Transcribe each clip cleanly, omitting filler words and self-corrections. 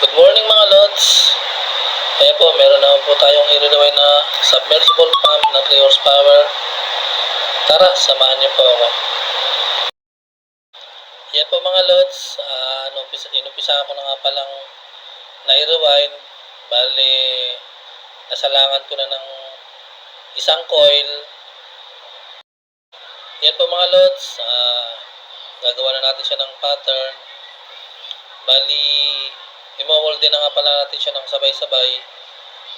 Good morning mga lods. Ayan po, meron naman po tayong i-rewind na submersible pump na 3 horsepower. Tara, samahan niyo po ako. Ayan po mga lods, inumpisahan ko na nga palang na-rewind. Bali, nasalangan ko na ng isang coil. Ayan po mga lods, gagawa na natin siya ng pattern. Bali, i-mold din na nga pala natin siya ng sabay-sabay.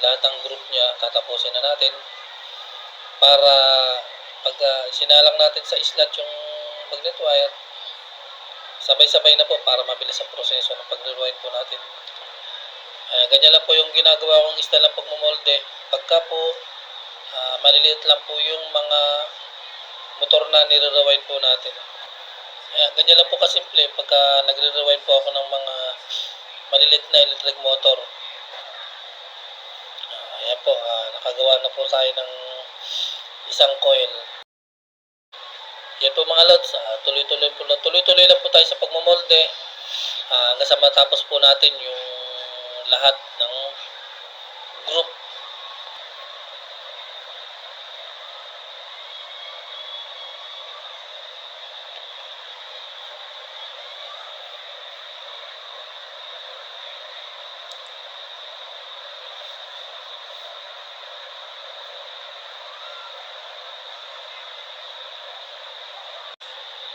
Lahat ng group niya, tatapusin na natin. Para pag sinalang natin sa slot yung magnet wire, sabay-sabay na po para mabilis ang proseso ng pag-rewind po natin. Ganyan lang po yung ginagawa kong style ng pagmumolde. Pagka po maliliit lang po yung mga motor na nire-rewind po natin. Ganyan lang po kasimple pagka nagre-rewind po ako ng mga maliliit na electric motor. Ayan po, nakagawa na po tayo ng isang coil. Yan po mga lods, tuloy-tuloy lang po tayo sa pagmamolde hanggang sa matapos po natin yung lahat ng group.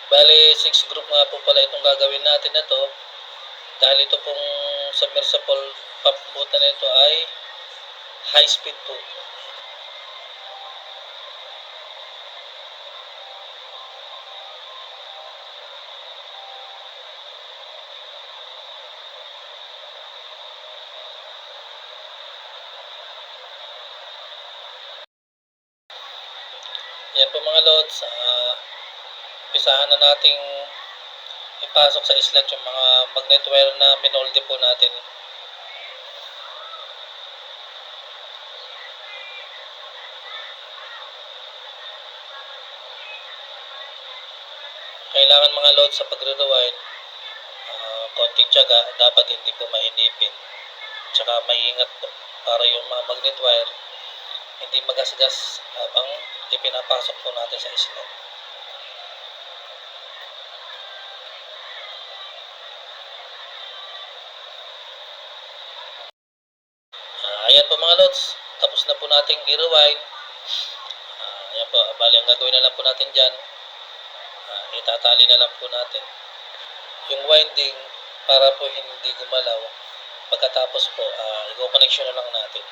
Bali, 6 group nga po pala itong gagawin natin na to. Dahil ito pong submersible pump buta na ito ay high speed po. Yan po mga lods, umpisahan na nating ipasok sa slot yung mga magnet wire na minolde po natin. Kailangan mga load sa pagre-rewind, konting tiyaga, dapat hindi po mainipin. Tsaka maingat po para yung mga magnet wire hindi magasgas habang ipinapasok po natin sa slot. Ayan po mga loads, tapos na po nating i-rewind. Ayan po, bali ang gagawin na lang po natin dyan, itatali na lang po natin yung winding para po hindi gumalaw. Pagkatapos po, i-connection na lang natin.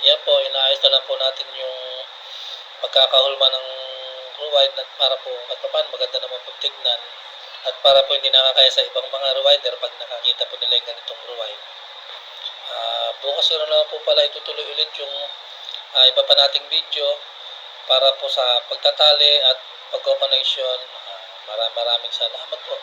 Yan po, inaayos na lang po natin yung pagkakahulma ng rewind para po at paano maganda naman po tignan at para po hindi nakakaya sa ibang mga rewinder pag nakakita po nila yung ganitong rewind. Bukas yun na po pala itutuloy ulit yung iba pa nating video para po sa pagtatali at pag-connection. Maraming salamat po.